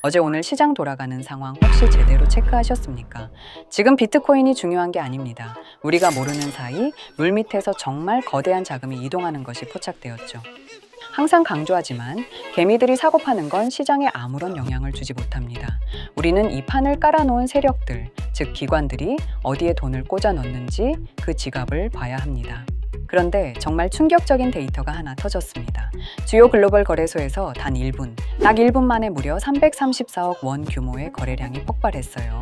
어제 오늘 시장 돌아가는 상황 혹시 제대로 체크하셨습니까? 지금 비트코인이 중요한 게 아닙니다. 우리가 모르는 사이 물밑에서 정말 거대한 자금이 이동하는 것이 포착되었죠. 항상 강조하지만 개미들이 사고 파는 건 시장에 아무런 영향을 주지 못합니다. 우리는 이 판을 깔아놓은 세력들, 즉 기관들이 어디에 돈을 꽂아 넣는지 그 지갑을 봐야 합니다. 그런데 정말 충격적인 데이터가 하나 터졌습니다. 주요 글로벌 거래소에서 단 1분, 딱 1분 만에 무려 334억 원 규모의 거래량이 폭발했어요.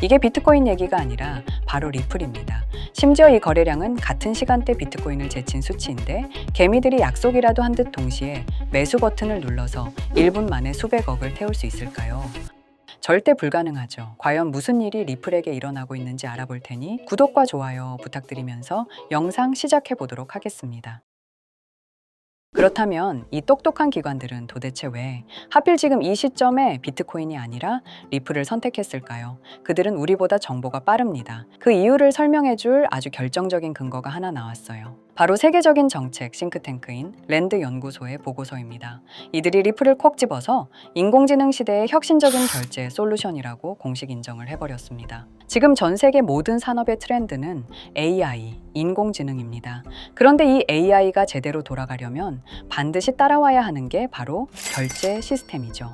이게 비트코인 얘기가 아니라 바로 리플입니다. 심지어 이 거래량은 같은 시간대 비트코인을 제친 수치인데 개미들이 약속이라도 한 듯 동시에 매수 버튼을 눌러서 1분 만에 수백억을 태울 수 있을까요? 절대 불가능하죠. 과연 무슨 일이 리플에게 일어나고 있는지 알아볼 테니 구독과 좋아요 부탁드리면서 영상 시작해 보도록 하겠습니다. 그렇다면 이 똑똑한 기관들은 도대체 왜 하필 지금 이 시점에 비트코인이 아니라 리플을 선택했을까요? 그들은 우리보다 정보가 빠릅니다. 그 이유를 설명해 줄 아주 결정적인 근거가 하나 나왔어요. 바로 세계적인 정책 싱크탱크인 랜드 연구소의 보고서입니다. 이들이 리플을 콕 집어서 인공지능 시대의 혁신적인 결제 솔루션이라고 공식 인정을 해버렸습니다. 지금 전 세계 모든 산업의 트렌드는 AI, 인공지능입니다. 그런데 이 AI가 제대로 돌아가려면 반드시 따라와야 하는 게 바로 결제 시스템이죠.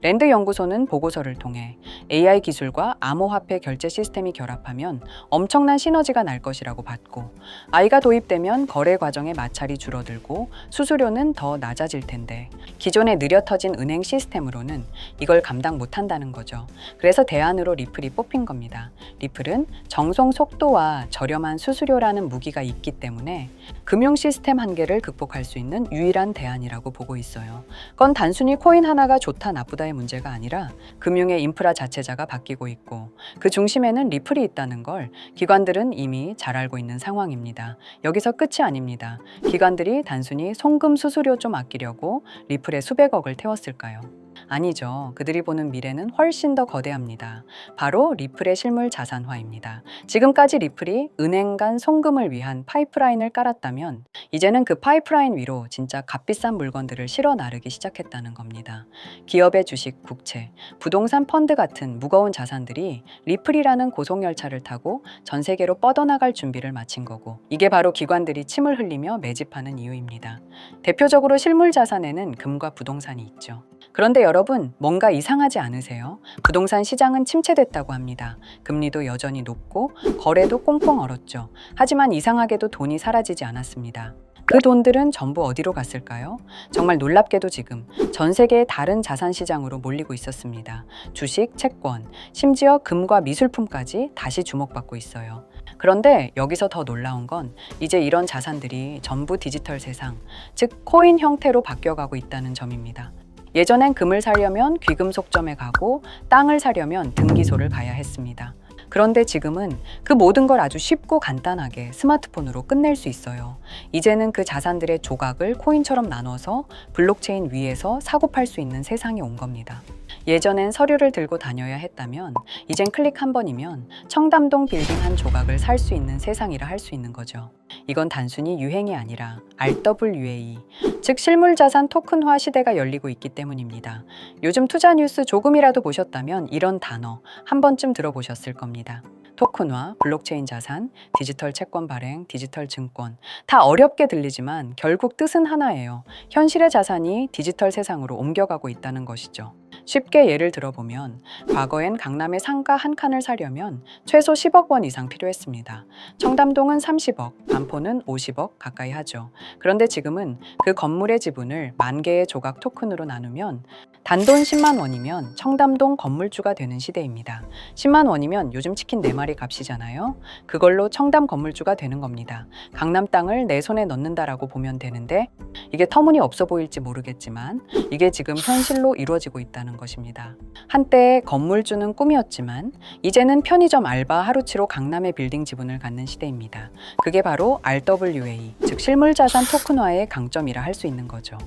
랜드 연구소는 보고서를 통해 AI 기술과 암호화폐 결제 시스템이 결합하면 엄청난 시너지가 날 것이라고 봤고, AI가 도입되면 거래 과정의 마찰이 줄어들고 수수료는 더 낮아질 텐데 기존의 느려 터진 은행 시스템으로는 이걸 감당 못한다는 거죠. 그래서 대안으로 리플이 뽑힌 겁니다. 리플은 정송 속도와 저렴한 수수료라는 무기가 있기 때문에 금융 시스템 한계를 극복할 수 있는 유일한 대안이라고 보고 있어요. 그건 단순히 코인 하나가 좋다 나쁘다의 문제가 아니라 금융의 인프라 자체자가 바뀌고 있고 그 중심에는 리플이 있다는 걸 기관들은 이미 잘 알고 있는 상황입니다. 여기서 끝이 아닙니다. 기관들이 단순히 송금 수수료 좀 아끼려고 리플에 수백억을 태웠을까요? 아니죠. 그들이 보는 미래는 훨씬 더 거대합니다. 바로 리플의 실물 자산화입니다. 지금까지 리플이 은행 간 송금을 위한 파이프라인을 깔았다면 이제는 그 파이프라인 위로 진짜 값비싼 물건들을 실어 나르기 시작했다는 겁니다. 기업의 주식, 국채, 부동산 펀드 같은 무거운 자산들이 리플이라는 고속열차를 타고 전 세계로 뻗어나갈 준비를 마친 거고, 이게 바로 기관들이 침을 흘리며 매집하는 이유입니다. 대표적으로 실물 자산에는 금과 부동산이 있죠. 그런데 여러분, 뭔가 이상하지 않으세요? 부동산 시장은 침체됐다고 합니다. 금리도 여전히 높고 거래도 꽁꽁 얼었죠. 하지만 이상하게도 돈이 사라지지 않았습니다. 그 돈들은 전부 어디로 갔을까요? 정말 놀랍게도 지금 전 세계의 다른 자산 시장으로 몰리고 있었습니다. 주식, 채권, 심지어 금과 미술품까지 다시 주목받고 있어요. 그런데 여기서 더 놀라운 건 이제 이런 자산들이 전부 디지털 세상, 즉 코인 형태로 바뀌어가고 있다는 점입니다. 예전엔 금을 사려면 귀금속점에 가고 땅을 사려면 등기소를 가야 했습니다. 그런데 지금은 그 모든 걸 아주 쉽고 간단하게 스마트폰으로 끝낼 수 있어요. 이제는 그 자산들의 조각을 코인처럼 나눠서 블록체인 위에서 사고 팔 수 있는 세상이 온 겁니다. 예전엔 서류를 들고 다녀야 했다면 이젠 클릭 한 번이면 청담동 빌딩 한 조각을 살 수 있는 세상이라 할 수 있는 거죠. 이건 단순히 유행이 아니라 RWA, 즉 실물자산 토큰화 시대가 열리고 있기 때문입니다. 요즘 투자 뉴스 조금이라도 보셨다면 이런 단어 한 번쯤 들어보셨을 겁니다. 토큰화, 블록체인 자산, 디지털 채권 발행, 디지털 증권, 다 어렵게 들리지만 결국 뜻은 하나예요. 현실의 자산이 디지털 세상으로 옮겨가고 있다는 것이죠. 쉽게 예를 들어보면 과거엔 강남에 상가 한 칸을 사려면 최소 10억 원 이상 필요했습니다. 청담동은 30억, 반포는 50억 가까이 하죠. 그런데 지금은 그 건물의 지분을 만 개의 조각 토큰으로 나누면 단돈 10만 원이면 청담동 건물주가 되는 시대입니다. 10만 원이면 요즘 치킨 4마리 값이잖아요. 그걸로 청담 건물주가 되는 겁니다. 강남 땅을 내 손에 넣는다라고 보면 되는데 이게 터무니없어 보일지 모르겠지만 이게 지금 현실로 이루어지고 있다는 것입니다. 한때 건물주는 꿈이었지만 이제는 편의점 알바 하루치로 강남의 빌딩 지분을 갖는 시대입니다. 그게 바로 RWA, 즉 실물자산 토큰화의 강점이라 할 수 있는 거죠.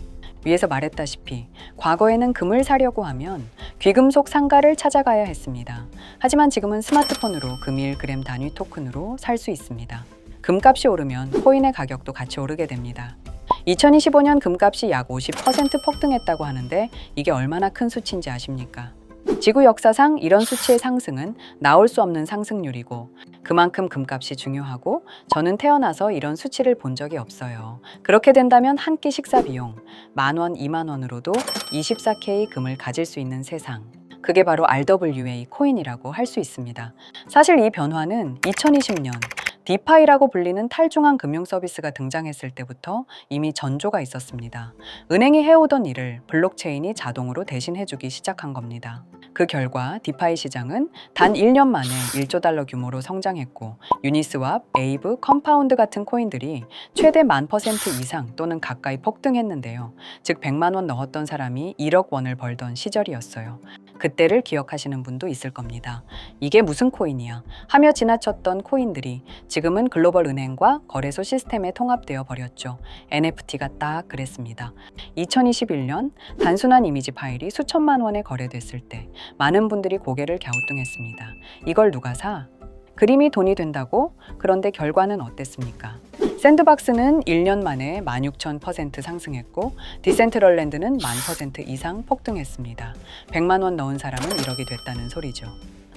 위에서 말했다시피 과거에는 금을 사려고 하면 귀금속 상가를 찾아가야 했습니다. 하지만 지금은 스마트폰으로 금일 그램 단위 토큰으로 살 수 있습니다. 금값이 오르면 코인의 가격도 같이 오르게 됩니다. 2025년 금값이 약 50% 폭등했다고 하는데 이게 얼마나 큰 수치인지 아십니까? 지구 역사상 이런 수치의 상승은 나올 수 없는 상승률이고 그만큼 금값이 중요하고 저는 태어나서 이런 수치를 본 적이 없어요. 그렇게 된다면 한 끼 식사 비용 10,000원, 20,000원으로도 24K 금을 가질 수 있는 세상. 그게 바로 RWA 코인이라고 할 수 있습니다. 사실 이 변화는 2020년 디파이라고 불리는 탈중앙 금융 서비스가 등장했을 때부터 이미 전조가 있었습니다. 은행이 해오던 일을 블록체인이 자동으로 대신해주기 시작한 겁니다. 그 결과 디파이 시장은 단 1년 만에 1조 달러 규모로 성장했고 유니스왑, 에이브, 컴파운드 같은 코인들이 최대 10,000% 이상 또는 가까이 폭등했는데요. 즉 100만 원 넣었던 사람이 1억 원을 벌던 시절이었어요. 그때를 기억하시는 분도 있을 겁니다. 이게 무슨 코인이야? 하며 지나쳤던 코인들이 지금은 글로벌 은행과 거래소 시스템에 통합되어 버렸죠. NFT가 딱 그랬습니다. 2021년 단순한 이미지 파일이 수천만 원에 거래됐을 때 많은 분들이 고개를 갸우뚱했습니다. 이걸 누가 사? 그림이 돈이 된다고? 그런데 결과는 어땠습니까? 샌드박스는 1년 만에 16,000% 상승했고 디센트럴랜드는 10,000% 이상 폭등했습니다. 100만 원 넣은 사람은 1억이 됐다는 소리죠.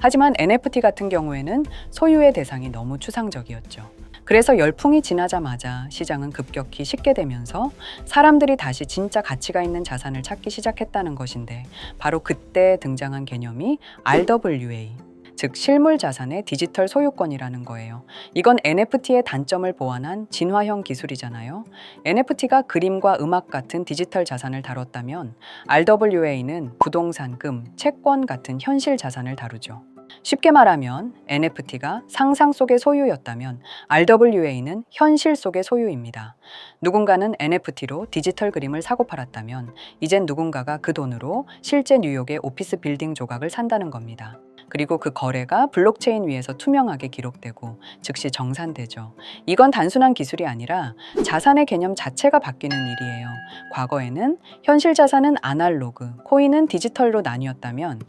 하지만 NFT 같은 경우에는 소유의 대상이 너무 추상적이었죠. 그래서 열풍이 지나자마자 시장은 급격히 식게 되면서 사람들이 다시 진짜 가치가 있는 자산을 찾기 시작했다는 것인데 바로 그때 등장한 개념이 RWA, 즉 실물 자산의 디지털 소유권이라는 거예요. 이건 NFT의 단점을 보완한 진화형 기술이잖아요. NFT가 그림과 음악 같은 디지털 자산을 다뤘다면 RWA는 부동산, 금, 채권 같은 현실 자산을 다루죠. 쉽게 말하면 NFT가 상상 속의 소유였다면 RWA는 현실 속의 소유입니다. 누군가는 NFT로 디지털 그림을 사고 팔았다면 이젠 누군가가 그 돈으로 실제 뉴욕의 오피스 빌딩 조각을 산다는 겁니다. 그리고 그 거래가 블록체인 위에서 투명하게 기록되고 즉시 정산되죠. 이건 단순한 기술이 아니라 자산의 개념 자체가 바뀌는 일이에요. 과거에는 현실 자산은 아날로그, 코인은 디지털로 나뉘었다면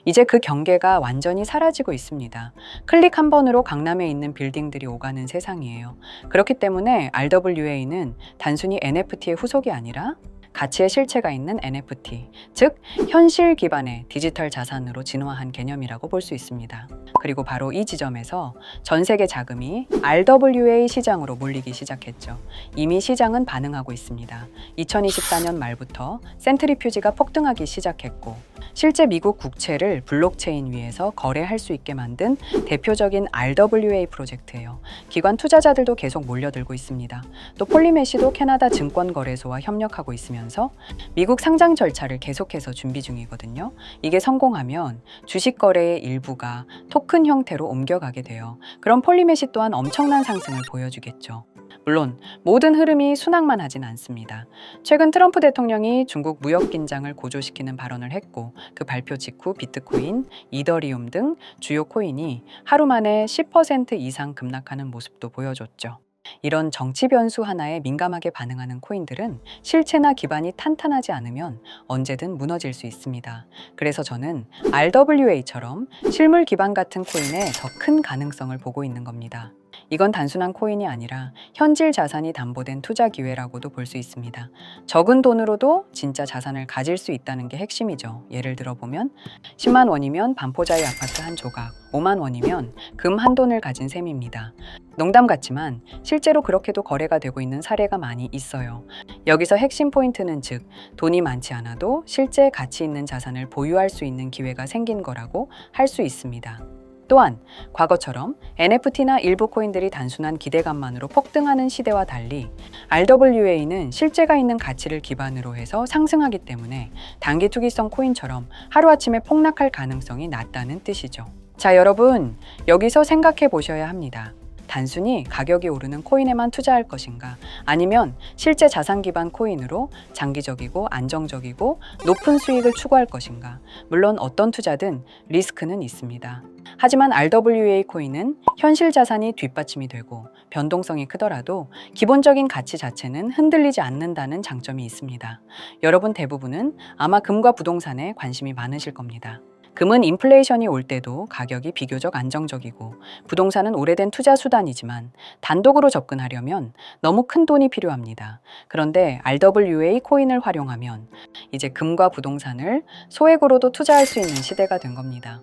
이제 그 경계가 완전히 사라지고 있습니다. 클릭 한 번으로 강남에 있는 빌딩들이 오가는 세상이에요. 그렇기 때문에 RWA는 단순히 NFT의 후속이 아니라 가치의 실체가 있는 NFT, 즉 현실 기반의 디지털 자산으로 진화한 개념이라고 볼 수 있습니다. 그리고 바로 이 지점에서 전 세계 자금이 RWA 시장으로 몰리기 시작했죠. 이미 시장은 반응하고 있습니다. 2024년 말부터 센트리퓨지가 폭등하기 시작했고 실제 미국 국채를 블록체인 위에서 거래할 수 있게 만든 대표적인 RWA 프로젝트예요. 기관 투자자들도 계속 몰려들고 있습니다. 또 폴리메시도 캐나다 증권거래소와 협력하고 있으면서 미국 상장 절차를 계속해서 준비 중이거든요. 이게 성공하면 주식 거래의 일부가 토큰 형태로 옮겨가게 돼요. 그럼 폴리메시 또한 엄청난 상승을 보여주겠죠. 물론 모든 흐름이 순항만 하진 않습니다. 최근 트럼프 대통령이 중국 무역 긴장을 고조시키는 발언을 했고 그 발표 직후 비트코인, 이더리움 등 주요 코인이 하루 만에 10% 이상 급락하는 모습도 보여줬죠. 이런 정치 변수 하나에 민감하게 반응하는 코인들은 실체나 기반이 탄탄하지 않으면 언제든 무너질 수 있습니다. 그래서 저는 RWA처럼 실물 기반 같은 코인에 더 큰 가능성을 보고 있는 겁니다. 이건 단순한 코인이 아니라 현질 자산이 담보된 투자 기회라고도 볼 수 있습니다. 적은 돈으로도 진짜 자산을 가질 수 있다는 게 핵심이죠. 예를 들어 보면 10만 원이면 반포자의 아파트 한 조각, 5만 원이면 금 한 돈을 가진 셈입니다. 농담 같지만 실제로 그렇게도 거래가 되고 있는 사례가 많이 있어요. 여기서 핵심 포인트는 즉 돈이 많지 않아도 실제 가치 있는 자산을 보유할 수 있는 기회가 생긴 거라고 할 수 있습니다. 또한 과거처럼 NFT나 일부 코인들이 단순한 기대감만으로 폭등하는 시대와 달리 RWA는 실제가 있는 가치를 기반으로 해서 상승하기 때문에 단기 투기성 코인처럼 하루아침에 폭락할 가능성이 낮다는 뜻이죠. 자, 여러분, 여기서 생각해 보셔야 합니다. 단순히 가격이 오르는 코인에만 투자할 것인가? 아니면 실제 자산 기반 코인으로 장기적이고 안정적이고 높은 수익을 추구할 것인가? 물론 어떤 투자든 리스크는 있습니다. 하지만 RWA 코인은 현실 자산이 뒷받침이 되고 변동성이 크더라도 기본적인 가치 자체는 흔들리지 않는다는 장점이 있습니다. 여러분 대부분은 아마 금과 부동산에 관심이 많으실 겁니다. 금은 인플레이션이 올 때도 가격이 비교적 안정적이고 부동산은 오래된 투자 수단이지만 단독으로 접근하려면 너무 큰 돈이 필요합니다. 그런데 RWA 코인을 활용하면 이제 금과 부동산을 소액으로도 투자할 수 있는 시대가 된 겁니다.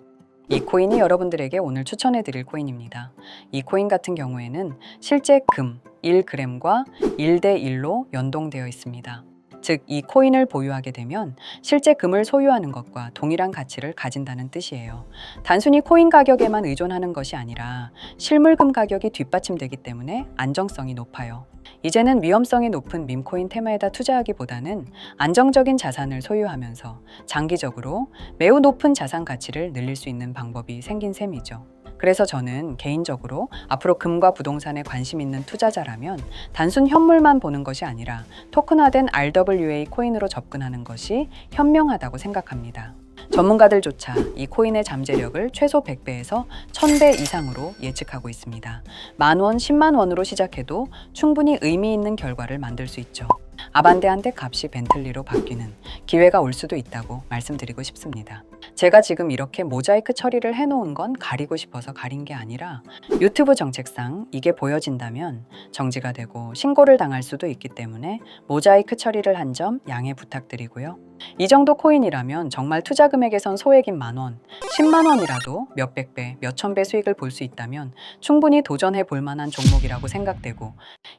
이 코인이 여러분들에게 오늘 추천해 드릴 코인입니다. 이 코인 같은 경우에는 실제 금 1g과 1대1로 연동되어 있습니다. 즉, 이 코인을 보유하게 되면 실제 금을 소유하는 것과 동일한 가치를 가진다는 뜻이에요. 단순히 코인 가격에만 의존하는 것이 아니라 실물금 가격이 뒷받침되기 때문에 안정성이 높아요. 이제는 위험성이 높은 밈코인 테마에다 투자하기보다는 안정적인 자산을 소유하면서 장기적으로 매우 높은 자산 가치를 늘릴 수 있는 방법이 생긴 셈이죠. 그래서 저는 개인적으로 앞으로 금과 부동산에 관심 있는 투자자라면 단순 현물만 보는 것이 아니라 토큰화된 RWA 코인으로 접근하는 것이 현명하다고 생각합니다. 전문가들조차 이 코인의 잠재력을 최소 100배에서 1000배 이상으로 예측하고 있습니다. 10,000원, 10만 원으로 시작해도 충분히 의미 있는 결과를 만들 수 있죠. 아반떼한테 값이 벤틀리로 바뀌는 기회가 올 수도 있다고 말씀드리고 싶습니다. 제가 지금 이렇게 모자이크 처리를 해놓은 건 가리고 싶어서 가린 게 아니라 유튜브 정책상 이게 보여진다면 정지가 되고 신고를 당할 수도 있기 때문에 모자이크 처리를 한 점 양해 부탁드리고요. 이 정도 코인이라면 정말 투자 금액에선 소액인 10,000원, 10만 원이라도 몇백 배, 몇천 배 수익을 볼 수 있다면 충분히 도전해 볼 만한 종목이라고 생각되고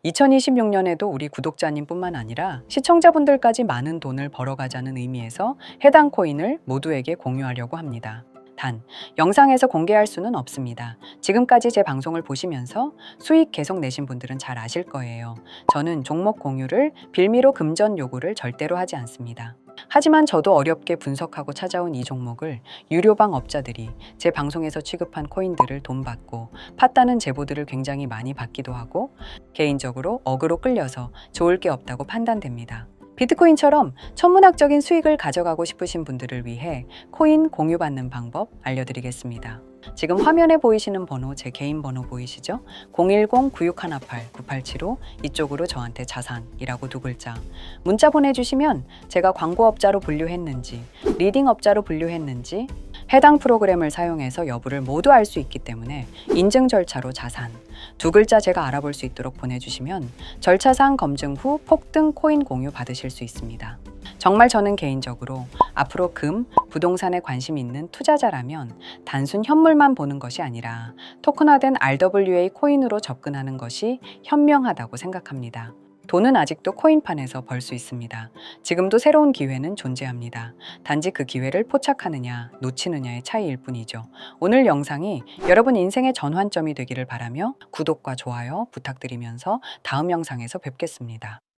2026년에도 우리 구독자님뿐만 아니라 시청자분들까지 많은 돈을 벌어가자는 의미에서 해당 코인을 모두에게 공유하려고 합니다. 단, 영상에서 공개할 수는 없습니다. 지금까지 제 방송을 보시면서 수익 계속 내신 분들은 잘 아실 거예요. 저는 종목 공유를 빌미로 금전 요구를 절대로 하지 않습니다. 하지만 저도 어렵게 분석하고 찾아온 이 종목을 유료방 업자들이 제 방송에서 취급한 코인들을 돈 받고 팠다는 제보들을 굉장히 많이 받기도 하고 개인적으로 억으로 끌려서 좋을 게 없다고 판단됩니다. 비트코인처럼 천문학적인 수익을 가져가고 싶으신 분들을 위해 코인 공유받는 방법 알려드리겠습니다. 지금 화면에 보이시는 번호, 제 개인 번호 보이시죠? 010-9618-9875 이쪽으로 저한테 자산이라고 두 글자 문자 보내주시면 제가 광고업자로 분류했는지 리딩업자로 분류했는지 해당 프로그램을 사용해서 여부를 모두 알 수 있기 때문에 인증 절차로 자산 두 글자 제가 알아볼 수 있도록 보내주시면 절차상 검증 후 폭등 코인 공유 받으실 수 있습니다. 정말 저는 개인적으로 앞으로 금, 부동산에 관심 있는 투자자라면 단순 현물만 보는 것이 아니라 토큰화된 RWA 코인으로 접근하는 것이 현명하다고 생각합니다. 돈은 아직도 코인판에서 벌 수 있습니다. 지금도 새로운 기회는 존재합니다. 단지 그 기회를 포착하느냐, 놓치느냐의 차이일 뿐이죠. 오늘 영상이 여러분 인생의 전환점이 되기를 바라며 구독과 좋아요 부탁드리면서 다음 영상에서 뵙겠습니다.